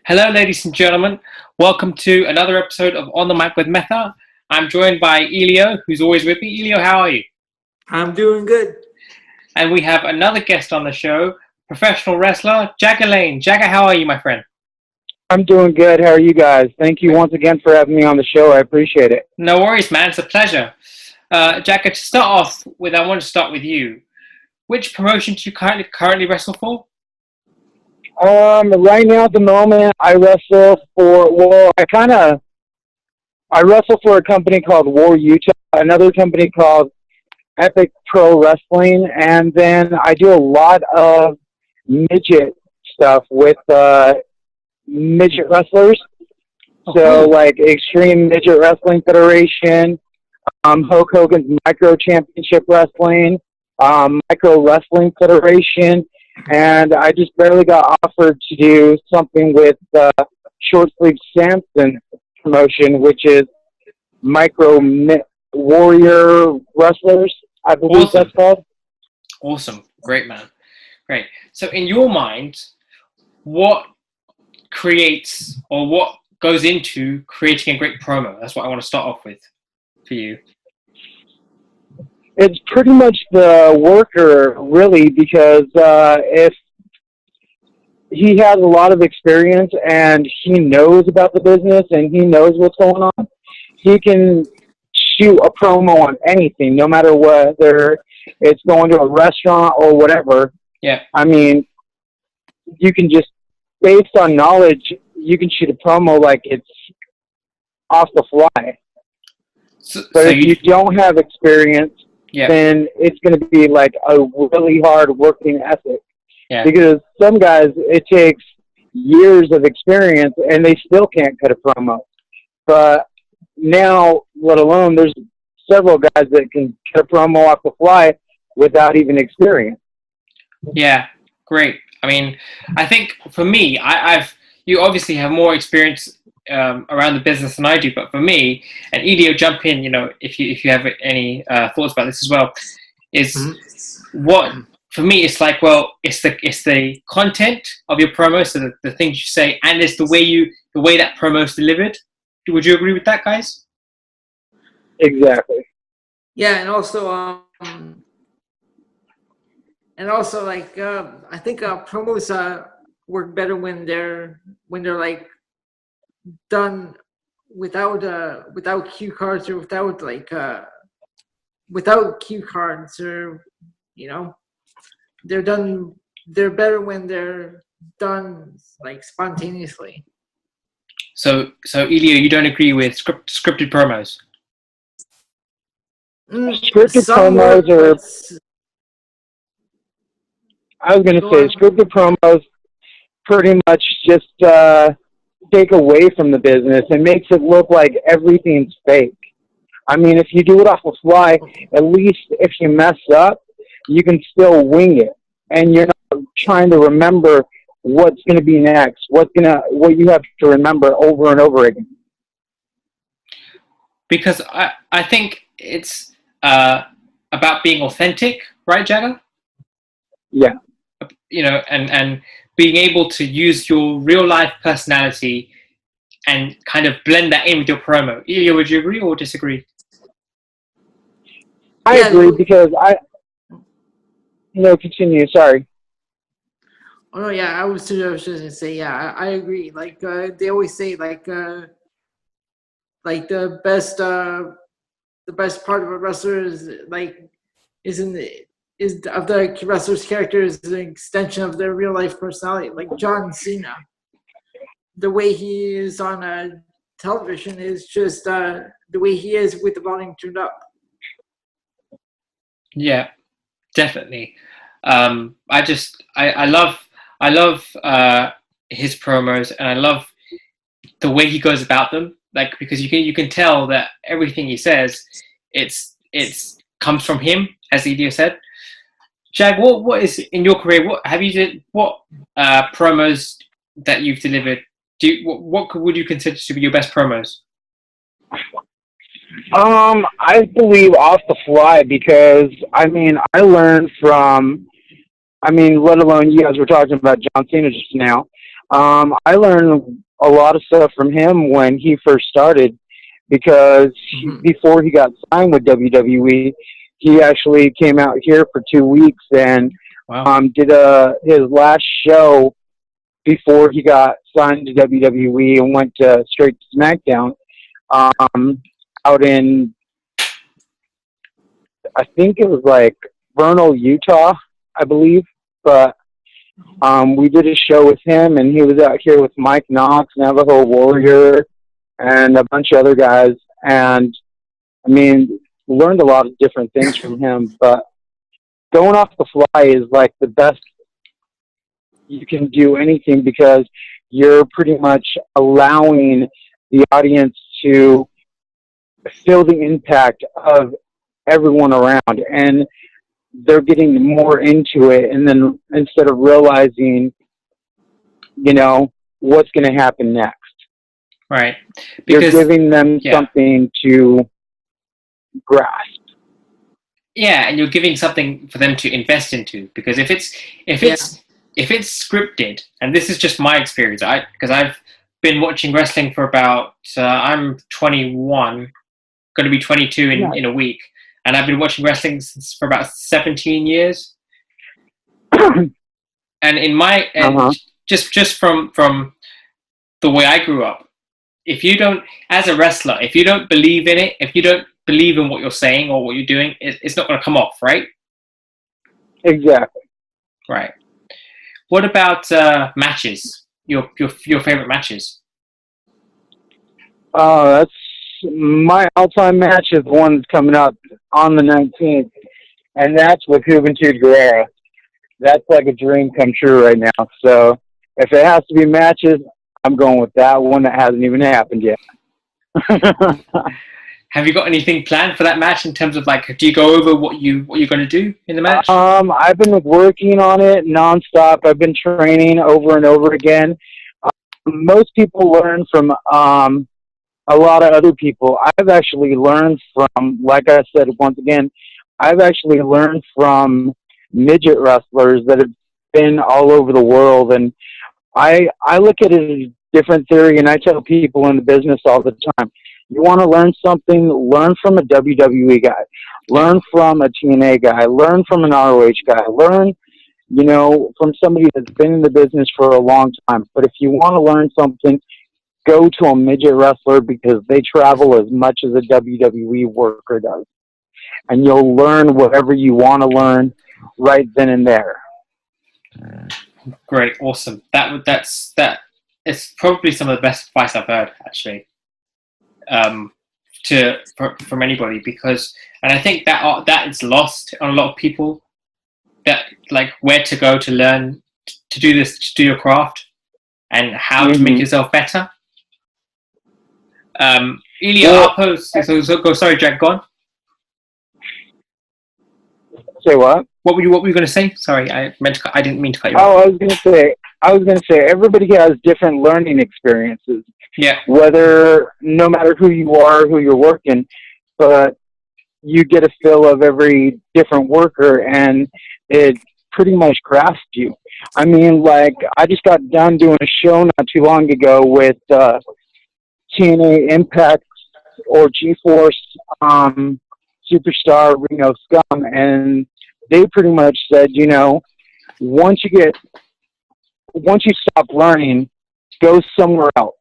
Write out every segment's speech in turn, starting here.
Hello, ladies and gentlemen. Welcome to another episode of On the Mic with Mecca. I'm joined by Elio, who's always with me. Elio, how are you? I'm doing good. And we have another guest on the show, professional wrestler, Jagger Lane. Jagger, how are you, my friend? I'm doing good. How are you guys? Thank you once again for having me on the show. I appreciate it. No worries, man. It's a pleasure. Jagger, to start off with, I want to start with you. Which promotion do you currently wrestle for? Right now at the moment, I wrestle for, I wrestle for a company called War Utah, another company called Epic Pro Wrestling, and then I do a lot of midget stuff with midget wrestlers. So, like Extreme Midget Wrestling Federation, Hulk Hogan's Micro Championship Wrestling, Micro Wrestling Federation, and I just barely got offered to do something with Short Sleeve Samson promotion, which is Micro Warrior Wrestlers, I believe that's called. Awesome. Great, man. Great. So in your mind, what creates or what goes into creating a great promo? That's what I want to start off with for you. It's pretty much the worker, really, because if he has a lot of experience and he knows about the business and he knows what's going on, he can shoot a promo on anything, no matter whether it's going to a restaurant or whatever. Yeah. I mean, you can just, based on knowledge, you can shoot a promo like it's off the fly. But if you don't have experience, then it's going to be like a really hard working ethic. Yeah. Because some guys, it takes years of experience and they still can't cut a promo. But now, let alone, there's several guys that can cut a promo off the fly without even experience. Yeah, great. I mean, I think for me, you obviously have more experience around the business than I do, but for me, and Elio, jump in, if you have any thoughts about this as well, is what for me it's like. Well, it's the content of your promo, so the things you say, and it's the way that promo is delivered. Would you agree with that, guys? Exactly. Yeah, and also like I think promos work better when they're like done without cue cards or without cue cards, or they're better when they're done like spontaneously. So Elio, you don't agree with scripted promos? Scripted promos are, I was going to say, scripted promos pretty much just take away from the business and makes it look like everything's fake. I mean, if you do it off the fly, at least if you mess up, you can still wing it, and you're not trying to remember what's going to be next, what you have to remember over and over again. Because I think it's about being authentic, right, Jagger? Yeah. And being able to use your real life personality and kind of blend that in with your promo. Elio, would you agree or disagree? I agree, because continue, sorry. Oh no, yeah, I was just gonna say, yeah, I agree. Like they always say, like the best part of a wrestler is of the wrestler's character is an extension of their real life personality. Like John Cena, the way he is on television is just the way he is with the volume turned up. Yeah, definitely. I love his promos, and I love the way he goes about them. Like, because you can tell that everything he says, it's comes from him, as Elio said. Jag, what is in your career? What promos that you've delivered? What would you consider to be your best promos? I believe off the fly, because I learned from, let alone you guys were talking about John Cena just now. I learned a lot of stuff from him when he first started because before he got signed with WWE, he actually came out here for 2 weeks and did his last show before he got signed to WWE and went straight to SmackDown out in, I think it was like Vernal, Utah, I believe. But we did a show with him, and he was out here with Mike Knox, Navajo Warrior, and a bunch of other guys. And, I mean, learned a lot of different things from him. But going off the fly is like the best you can do anything because you're pretty much allowing the audience to feel the impact of everyone around, and they're getting more into it. And then instead of realizing, you know, what's going to happen next, right? Because you're giving them something to grasp. Yeah, and you're giving something for them to invest into. Because if it's scripted, and this is just my experience, because I've been watching wrestling for about I'm 21, going to be 22 in a week, and I've been watching wrestling for about 17 years. And in my just from the way I grew up, if you don't, as a wrestler, if you don't believe in it, if you don't believe in what you're saying or what you're doing, it's not going to come off, right? Exactly. Right. What about matches? Your favorite matches? That's my all-time match is the one that's coming up on the 19th, and that's with Juventud Guerrera. That's like a dream come true right now. So if it has to be matches, I'm going with that one that hasn't even happened yet. Have you got anything planned for that match in terms of like, do you go over what you're going to do in the match? I've been working on it nonstop. I've been training over and over again. Most people learn from a lot of other people. I've actually learned from, like I said, once again, I've actually learned from midget wrestlers that have been all over the world. And I look at it as a different theory, and I tell people in the business all the time, you want to learn something, learn from a WWE guy, learn from a TNA guy, learn from an ROH guy, learn, you know, from somebody that's been in the business for a long time. But if you want to learn something, go to a midget wrestler because they travel as much as a WWE worker does. And you'll learn whatever you want to learn right then and there. Great, awesome. That's it's probably some of the best advice I've heard, actually, from anybody, because, and I think that is lost on a lot of people, that like where to go to learn to do this, to do your craft, and how to make yourself better. Elio, I'll pose. Go. Sorry, Jack. Go on. Say what? What were you going to say? Sorry, I didn't mean to cut you off. Oh, I was going to say everybody has different learning experiences. Yeah. Whether, no matter who you are, who you're working, but you get a feel of every different worker, and it pretty much grasps you. I mean, like, I just got done doing a show not too long ago with TNA Impact or G-Force Superstar Reno Scum, and they pretty much said, you know, once you stop learning, go somewhere else.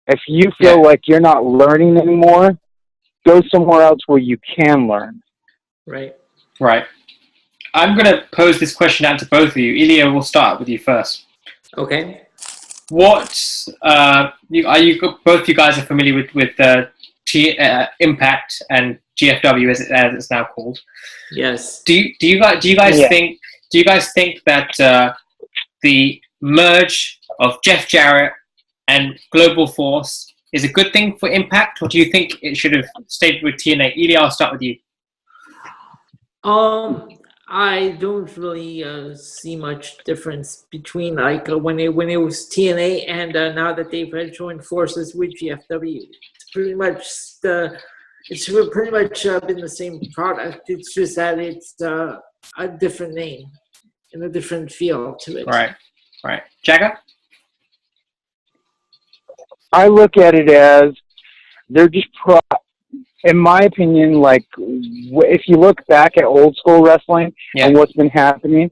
If you feel like you're not learning anymore, go somewhere else where you can learn. Right. I'm going to pose this question out to both of you. Elio, we'll start with you first. Okay. What both you guys are familiar with Impact and GFW as it's now called? Yes. Do you guys think that the merge of Jeff Jarrett and Global Force is a good thing for Impact, or do you think it should have stayed with TNA? Elio, I'll start with you. I don't really see much difference between like when it was TNA and now that they've joined forces with GFW. It's pretty much been the same product. It's just that it's a different name and a different feel to it. Right. Jagger? I look at it as they're just in my opinion, like if you look back at old school wrestling and what's been happening,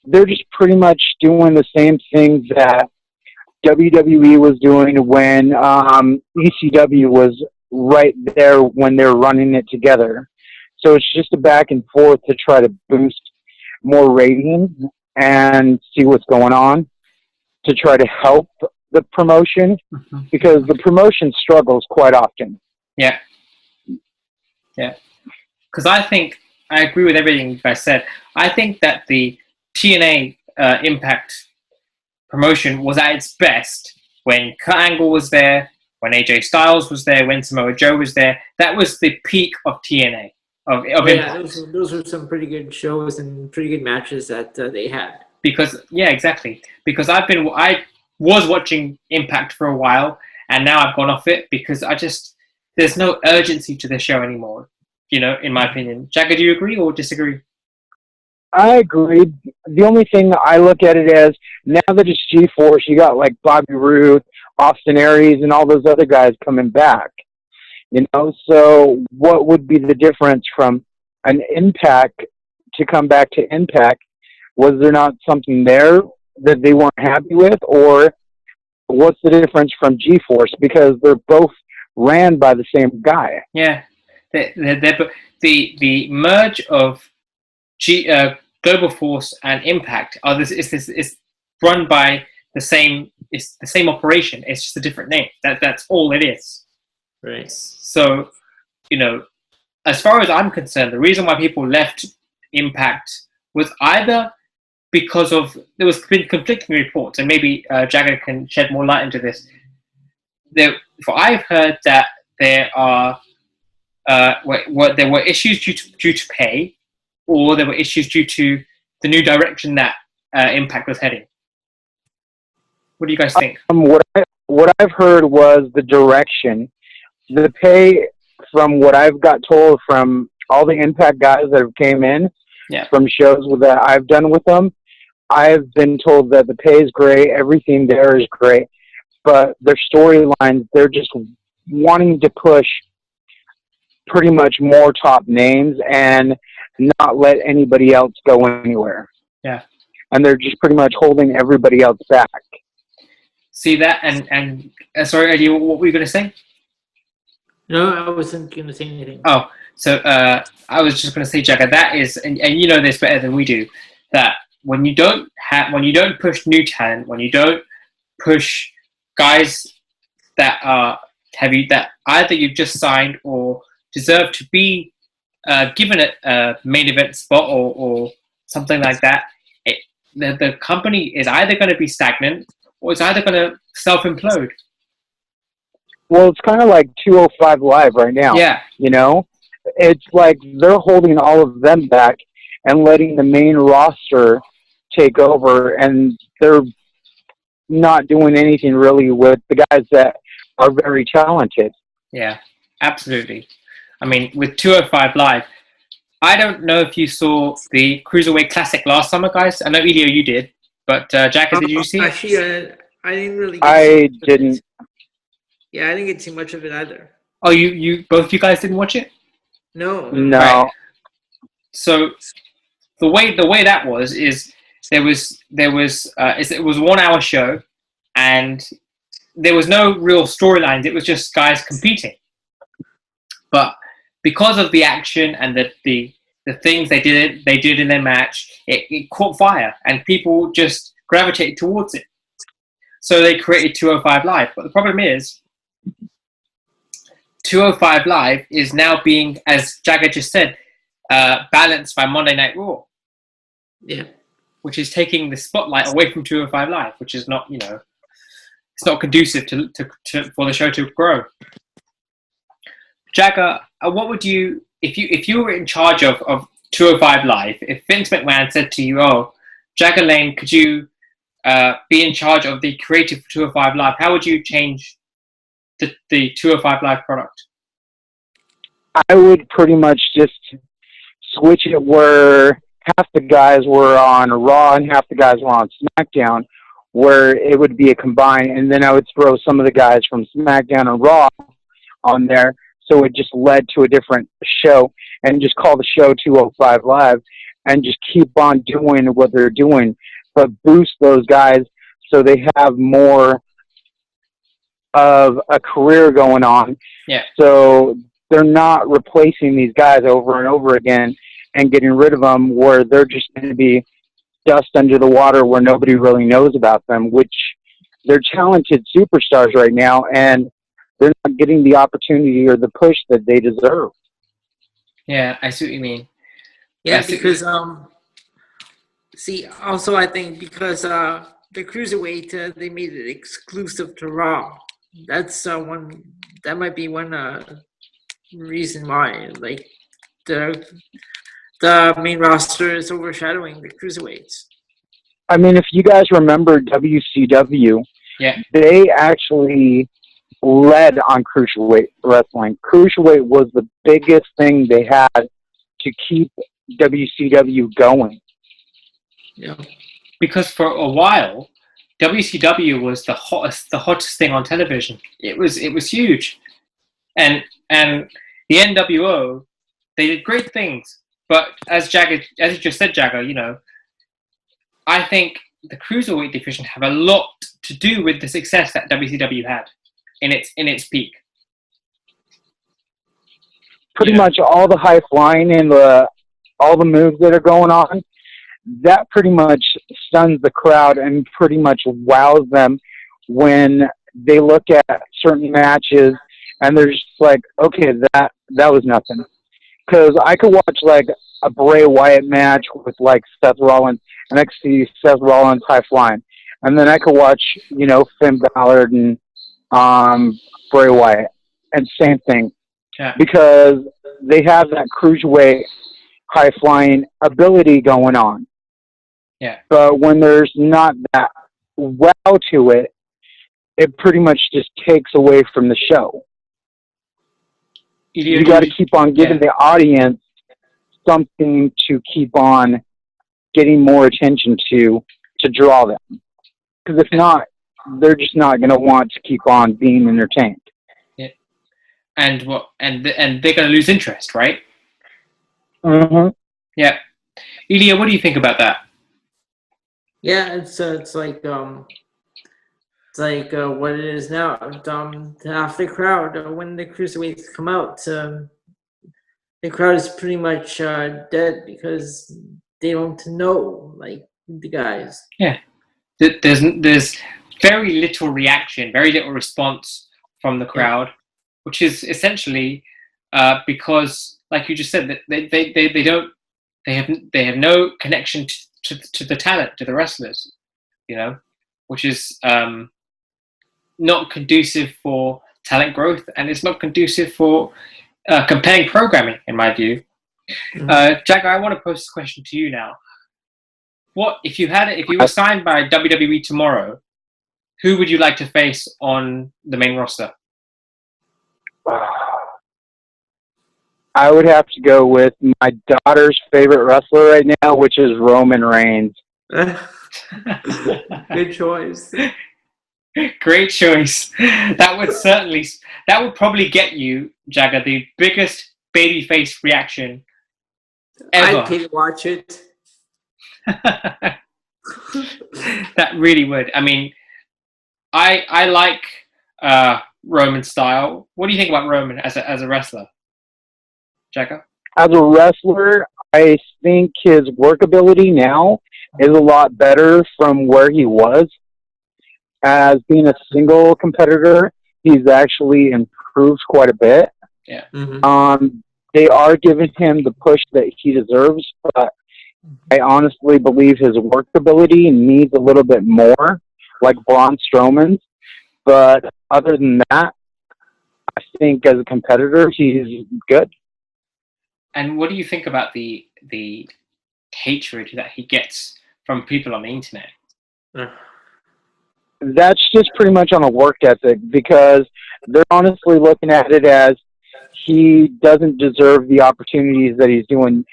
they're just pretty much doing the same things that WWE was doing when ECW was right there when they're running it together. So it's just a back and forth to try to boost more ratings and see what's going on to try to help the promotion because the promotion struggles quite often. Yeah. Yeah. Because I agree with everything you guys said. I think that the TNA Impact promotion was at its best when Kurt Angle was there, when AJ Styles was there, when Samoa Joe was there. That was the peak of TNA. Those were some pretty good shows and pretty good matches that they had. Exactly. Because I was watching Impact for a while, and now I've gone off it because there's no urgency to the show anymore. In my opinion. Jagger, do you agree or disagree? I agree. The only thing I look at it as now that it's G-Force, you got like Bobby Roode, Austin Aries, and all those other guys coming back. So what would be the difference from an Impact to come back to Impact? Was there not something there that they weren't happy with, or what's the difference from G-Force? Because they're both ran by the same guy. Yeah, the merge of Global Force and Impact is run by the same. It's the same operation. It's just a different name. That's all it is. Right. So, as far as I'm concerned, the reason why people left Impact was either because of there was been conflicting reports, and maybe Jagger can shed more light into this. I've heard that there are there were issues due to pay, or there were issues due to the new direction that Impact was heading. What do you guys think? What I've heard was the direction. The pay, from what I've got told from all the Impact guys that have came in from shows that I've done with them, I've been told that the pay is great, everything there is great, but their storylines, they're just wanting to push pretty much more top names and not let anybody else go anywhere. Yeah. And they're just pretty much holding everybody else back. See that? And sorry, Elio, what were you going to say? No, I wasn't going to say anything. Oh, so I was just going to say, Jagger, that is, and you know this better than we do, that when you don't push new talent, when you don't push guys that are heavy, that either you've just signed or deserve to be given a main event spot or something like that, the company is either going to be stagnant or it's either going to self-implode. Well, it's kind of like 205 Live right now. Yeah. It's like they're holding all of them back and letting the main roster take over, and they're not doing anything really with the guys that are very talented. Yeah, absolutely. I mean, with 205 Live, I don't know if you saw the Cruiserweight Classic last summer, guys. I know, Elio, you did. But, Jagger, did you see it? Actually, I didn't really I didn't. Yeah, I didn't get too much of it either. Oh, you both you guys didn't watch it? No. Right. So the way that was is it was a 1 hour show, and there was no real storylines. It was just guys competing. But because of the action and the things they did in their match, it caught fire and people just gravitated towards it. So they created 205 Live. But the problem is, 205 Live is now being, as Jagger just said, balanced by Monday Night Raw. Yeah. Which is taking the spotlight away from 205 Live, which is not, it's not conducive to for the show to grow. Jagger, what would you, if you were in charge of 205 Live, if Vince McMahon said to you, "Oh, Jagger Lane, could you be in charge of the creative for 205 Live?" How would you change the 205 Live product? I would pretty much just switch it where half the guys were on Raw and half the guys were on SmackDown, where it would be a combine, and then I would throw some of the guys from SmackDown and Raw on there, so it just led to a different show, and just call the show 205 Live, and just keep on doing what they're doing, but boost those guys so they have more of a career going on. Yeah. So they're not replacing these guys over and over again and getting rid of them, where they're just going to be dust under the water where nobody really knows about them, which they're talented superstars right now, and they're not getting the opportunity or the push that they deserve. Yeah, I see what you mean. Yeah, because also I think because the cruiserweight they made it exclusive to Raw. That's one that might be one reason why, like, the main roster is overshadowing the cruiserweights. I mean, if you guys remember WCW, they actually led on cruiserweight wrestling. Cruiserweight was the biggest thing they had to keep WCW going. Yeah, because for a while, WCW was the hottest thing on television. It was huge, and the NWO, they did great things. But as you just said, Jagger, you know, I think the cruiserweight division have a lot to do with the success that WCW had in its peak. Pretty much all the high flying and all the moves that are going on, that pretty much stuns the crowd and pretty much wows them when they look at certain matches and they're just like, okay, that was nothing. Because I could watch like a Bray Wyatt match with like Seth Rollins, and I could see Seth Rollins high flying, and then I could watch, you know, Finn Balor and Bray Wyatt, and same thing, because they have that cruiserweight high flying ability going on. Yeah. But when there's not that wow to it, it pretty much just takes away from the show. You got to keep on giving the audience something to keep on getting more attention to draw them. Because if not, they're just not going to want to keep on being entertained. Yeah. And they're going to lose interest, right? Mm-hmm. Yeah. Elio, what do you think about that? Yeah, it's like what it is now. Half the crowd when the cruiserweights come out, the crowd is pretty much dead because they don't know, like, the guys. Yeah, there's very little reaction, very little response from the crowd, which is essentially because, like you just said, that they have no connection to the talent, to the wrestlers, you know, which is not conducive for talent growth, and it's not conducive for compelling programming, in my view. Jagger, I want to pose this question to you now. What if you were signed by WWE tomorrow? Who would you like to face on the main roster? I would have to go with my daughter's favorite wrestler right now, which is Roman Reigns. Good choice. Great choice. That would probably get you, Jagger, the biggest babyface reaction ever. I'd pay to watch it. That really would. I mean, I like Roman's style. What do you think about Roman as a wrestler, Jagger? As a wrestler, I think his workability now is a lot better from where he was. As being a single competitor, he's actually improved quite a bit. Yeah. Mm-hmm. They are giving him the push that he deserves, but I honestly believe his workability needs a little bit more, like Braun Strowman's. But other than that, I think as a competitor, he's good. And what do you think about the hatred that he gets from people on the internet? That's just pretty much on a work ethic, because they're honestly looking at it as he doesn't deserve the opportunities that he's doing.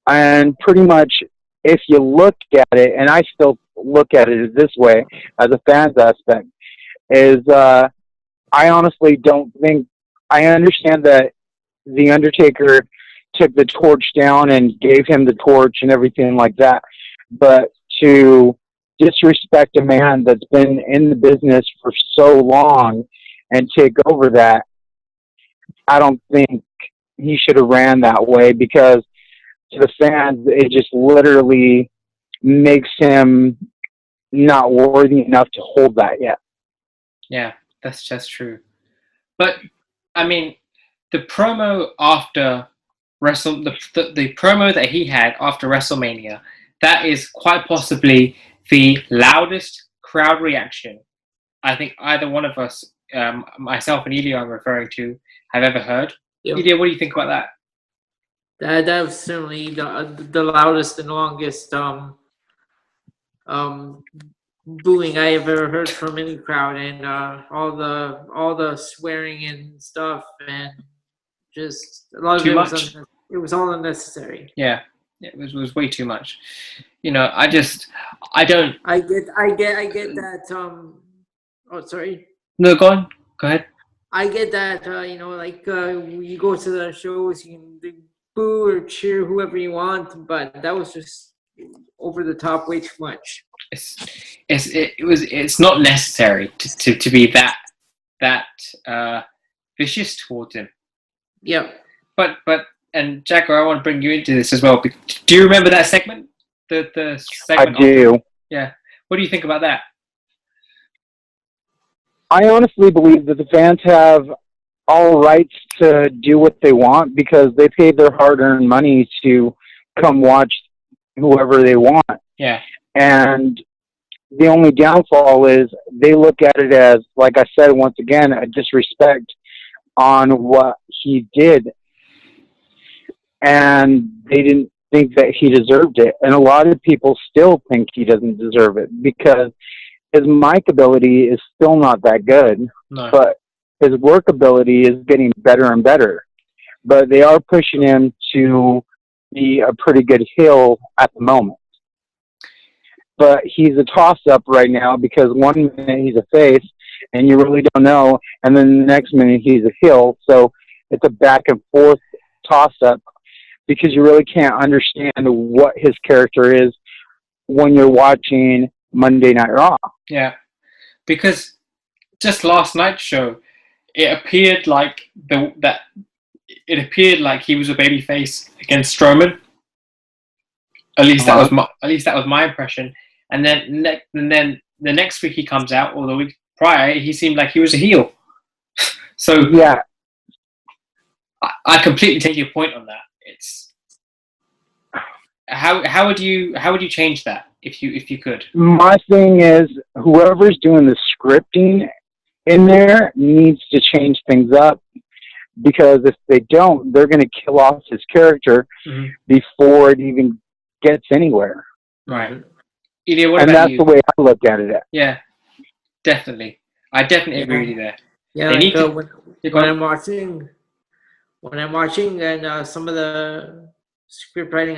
And pretty much if you look at it, and I still look at it this way as a fan's aspect, is I honestly don't think, I understand that The Undertaker took the torch down and gave him the torch and everything like that, but to disrespect a man that's been in the business for so long and take over that, I don't think he should have ran that way, because to the fans, it just literally makes him not worthy enough to hold that yet. Yeah, that's just true. But I mean, the promo after the promo that he had after WrestleMania, that is quite possibly the loudest crowd reaction I think either one of us, myself and Elio, I'm referring to, have ever heard. Yep. Elio, what do you think about that? That was certainly the loudest and longest booing I have ever heard from any crowd, and all the swearing and stuff, and just a lot of it was all unnecessary. Yeah, it was way too much. You know, I get that. Oh, sorry. No, go on. Go ahead. I get that. You go to the shows, you can boo or cheer whoever you want, but that was just over the top, way too much. It's not necessary to be that vicious towards him. Yeah. But and Jagger, I want to bring you into this as well. Do you remember that segment? The segment. I do. Yeah. What do you think about that? I honestly believe that the fans have all rights to do what they want, because they paid their hard-earned money to come watch whoever they want. Yeah. And the only downfall is they look at it as, like I said, once again, a disrespect on what he did. And they didn't think that he deserved it. And a lot of people still think he doesn't deserve it, because his mic ability is still not that good. No. But his work ability is getting better and better. But they are pushing him to be a pretty good heel at the moment. But he's a toss-up right now, because one minute he's a face, and you really don't know, and then the next minute he's a heel. So it's a back-and-forth toss-up, because you really can't understand what his character is when you're watching Monday Night Raw. Yeah, because just last night's show, it appeared like he was a babyface against Strowman. At least that was my impression. And then the next week he comes out, or the week prior, he seemed like he was a heel. So yeah, I completely take your point on that. It's how would you change that if you could? My thing is, whoever's doing the scripting in there needs to change things up, because if they don't, they're going to kill off his character before it even gets anywhere. Right. Elio, what and about that's you? The way I look at it. Yeah, definitely. I definitely agree with you there. Yeah, when I'm watching and some of the script writing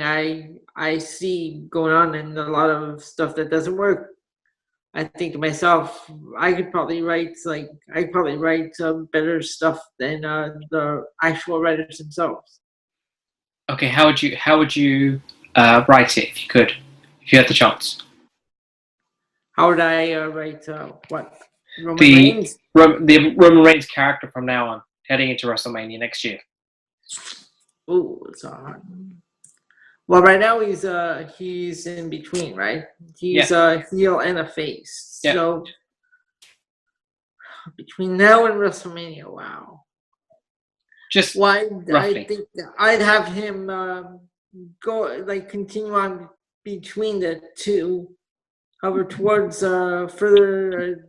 I see going on, and a lot of stuff that doesn't work, I think to myself, I could probably write better stuff than the actual writers themselves. Okay, how would you write it if you could, if you had the chance? How would I write what? Roman Reigns? The Roman Reigns character from now on, heading into WrestleMania next year. Oh, it's hard. Well, right now he's in between, right? He's a heel and a face. Yeah. So between now and WrestleMania, wow. Just roughly. I think I'd have him continue on between the two. However, towards further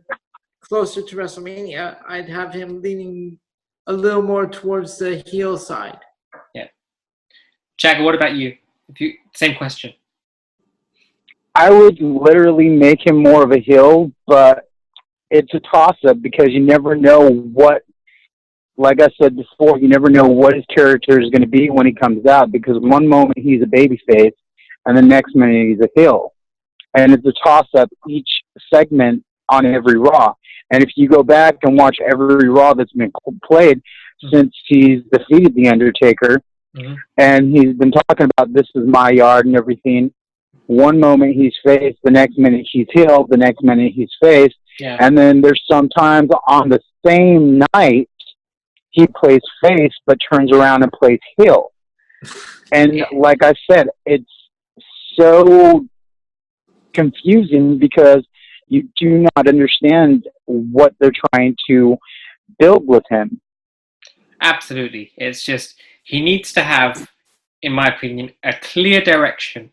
closer to WrestleMania, I'd have him leaning a little more towards the heel side. Yeah. Jagger, what about you? Same question. I would literally make him more of a heel, but it's a toss-up, because you never know what, like I said before, you never know what his character is going to be when he comes out, because one moment he's a babyface, and the next minute he's a heel. And it's a toss-up each segment on every Raw. And if you go back and watch every Raw that's been played since he's defeated The Undertaker, and he's been talking about this is my yard and everything, one moment he's face, the next minute he's heel, the next minute he's face, and then there's sometimes on the same night he plays face but turns around and plays heel. And like I said, it's so confusing because you do not understand what they're trying to build with him. Absolutely. It's just, he needs to have, in my opinion, a clear direction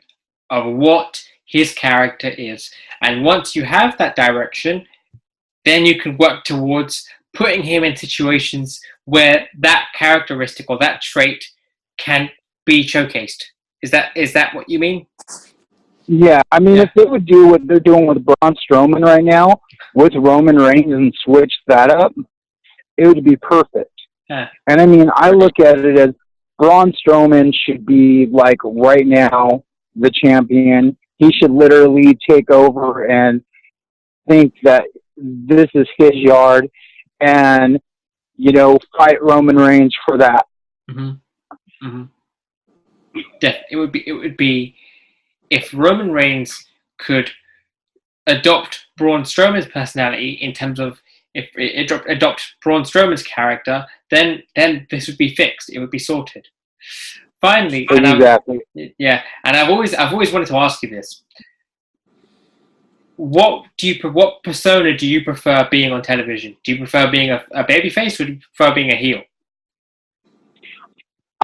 of what his character is. And once you have that direction, then you can work towards putting him in situations where that characteristic or that trait can be showcased. Is that what you mean? Yeah, I mean, if they would do what they're doing with Braun Strowman right now, with Roman Reigns and switch that up, it would be perfect. And I mean, I look at it as Braun Strowman should be, like, right now, the champion. He should literally take over and think that this is his yard and, you know, fight Roman Reigns for that. It would be if Roman Reigns could adopt Braun Strowman's personality in terms of if it adopt Braun Strowman's character, then this would be fixed. It would be sorted. Finally, exactly. And I've always wanted to ask you this: what persona do you prefer being on television? Do you prefer being a babyface, or do you prefer being a heel?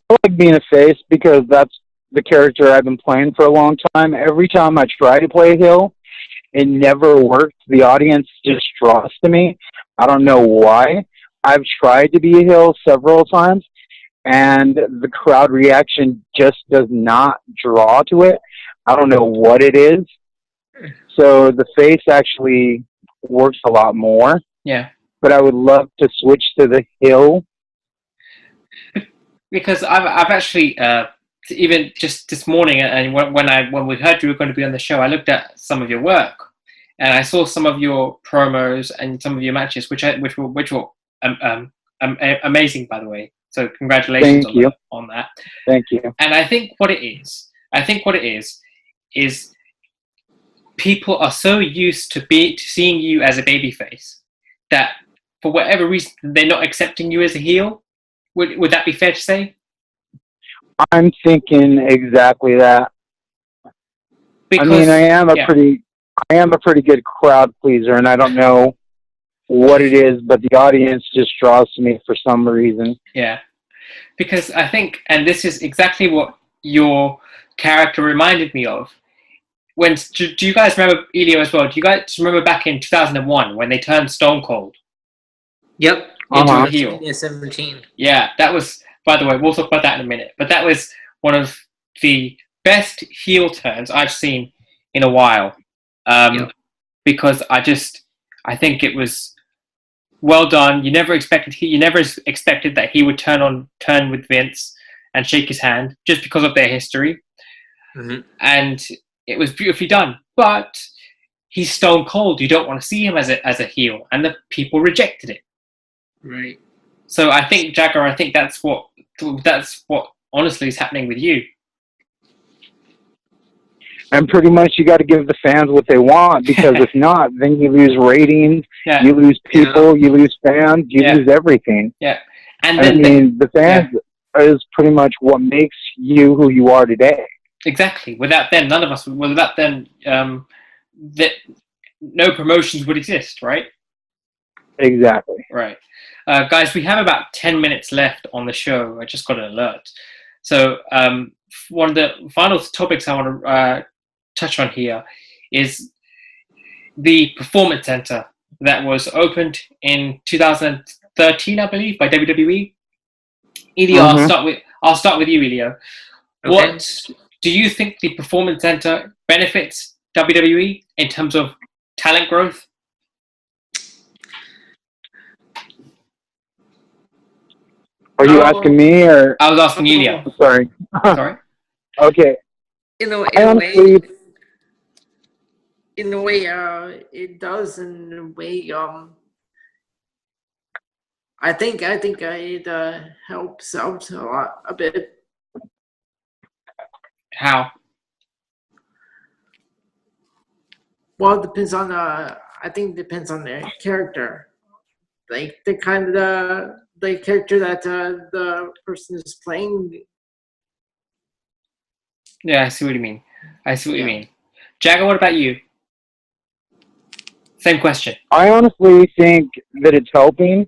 I like being a face because that's the character I've been playing for a long time. Every time I try to play a heel, it never worked. The audience just draws to me. I don't know why. I've tried to be a heel several times, and the crowd reaction just does not draw to it. I don't know what it is. So the face actually works a lot more. Yeah. But I would love to switch to the heel. Because I've actually even just this morning, and when we heard you were going to be on the show, I looked at some of your work, and I saw some of your promos and some of your matches, which were amazing, by the way. So congratulations on that. Thank you. And I think what it is people are so used to seeing you as a babyface that for whatever reason they're not accepting you as a heel. Would that be fair to say? I'm thinking exactly that. Because, I mean, I am a pretty good crowd pleaser, and I don't know what it is, but the audience just draws to me for some reason. Yeah, because I think, and this is exactly what your character reminded me of. Do you guys remember Elio as well? Do you guys remember back in 2001 when they turned Stone Cold? Yep. Into a heel. 17. Yeah, that was, by the way, we'll talk about that in a minute, but that was one of the best heel turns I've seen in a while. Because I think it was well done. You never expected that he would turn with Vince and shake his hand just because of their history. And it was beautifully done. But he's Stone Cold. You don't want to see him as a heel, and the people rejected it. Right. So I think, Jagger, that's what honestly is happening with you. And pretty much you got to give the fans what they want, because if not, then you lose ratings, you lose people, you lose fans, you lose everything. Yeah. And then the fans is pretty much what makes you who you are today. Exactly. Without them, none of us. Without them, no promotions would exist, right? Exactly. Right. Guys, we have about 10 minutes left on the show. I just got an alert. So one of the final topics I want to touch on here is the Performance Center that was opened in 2013, I believe, by WWE. Elio, I'll start with you, Elio. Okay. What do you think the Performance Center benefits WWE in terms of talent growth? Are you asking me, or? I was asking Elio. Sorry. Sorry. Okay. In a, I in a honestly, way, In the way it does, in the way I think it helps out a bit. How? Well, it depends on I think it depends on the character, like the kind of the character that the person is playing. Yeah, I see what you mean. I see what you Yeah. mean. Jagger, what about you? Same question. I honestly think that it's helping.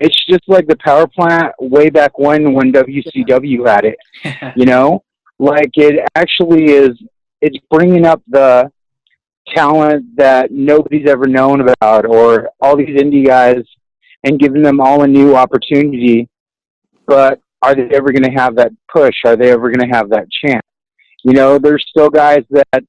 It's just like the power plant way back when WCW had it. You know, like it actually is. It's bringing up the talent that nobody's ever known about, or all these indie guys, and giving them all a new opportunity. But are they ever going to have that push? Are they ever going to have that chance? You know, there's still guys that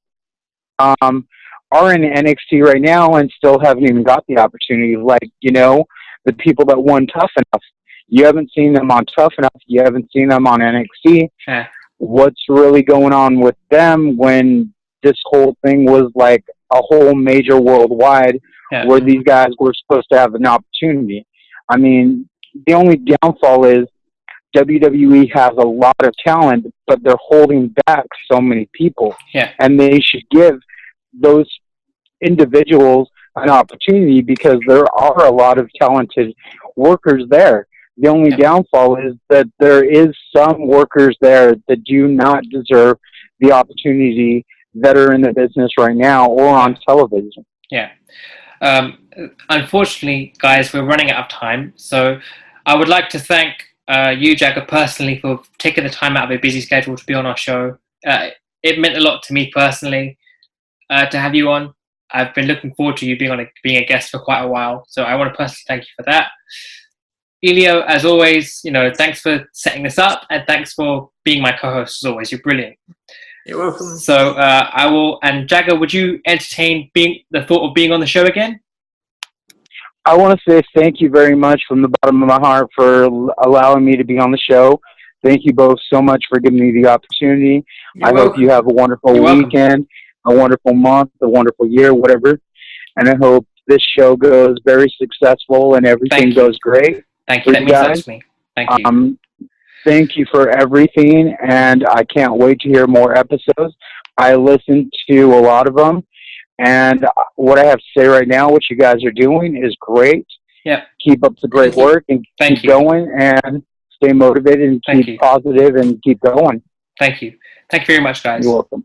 um, are in NXT right now and still haven't even got the opportunity. Like, you know, the people that won Tough Enough. You haven't seen them on Tough Enough. You haven't seen them on NXT. Yeah. What's really going on with them when this whole thing was like a whole major worldwide Yeah. where these guys were supposed to have an opportunity? I mean, the only downfall is WWE has a lot of talent, but they're holding back so many people. Yeah. And they should give those individuals an opportunity because there are a lot of talented workers there. The only Yeah. downfall is that there is some workers there that do not deserve the opportunity that are in the business right now or on television. Yeah. Unfortunately, guys, we're running out of time. So I would like to thank you, Jagger, personally for taking the time out of a busy schedule to be on our show. It meant a lot to me personally to have you on. I've been looking forward to you being a guest for quite a while. So I want to personally thank you for that. Elio, as always, thanks for setting this up and thanks for being my co-host as always. You're brilliant. You're welcome. So I will, and Jagger, would you entertain the thought of being on the show again? I want to say thank you very much from the bottom of my heart for allowing me to be on the show. Thank you both so much for giving me the opportunity. You're I welcome. hope you have a wonderful You're welcome. weekend, a wonderful month, a wonderful year, whatever. And I hope this show goes very successful and everything goes great. Thank you. That means a lot to me. Thank you. Thank you for everything, and I can't wait to hear more episodes. I listened to a lot of them, and what I have to say right now, what you guys are doing is great. Yeah. Keep up the great work and keep going and stay motivated and keep positive and keep going. Thank you. Thank you very much, guys. You're welcome.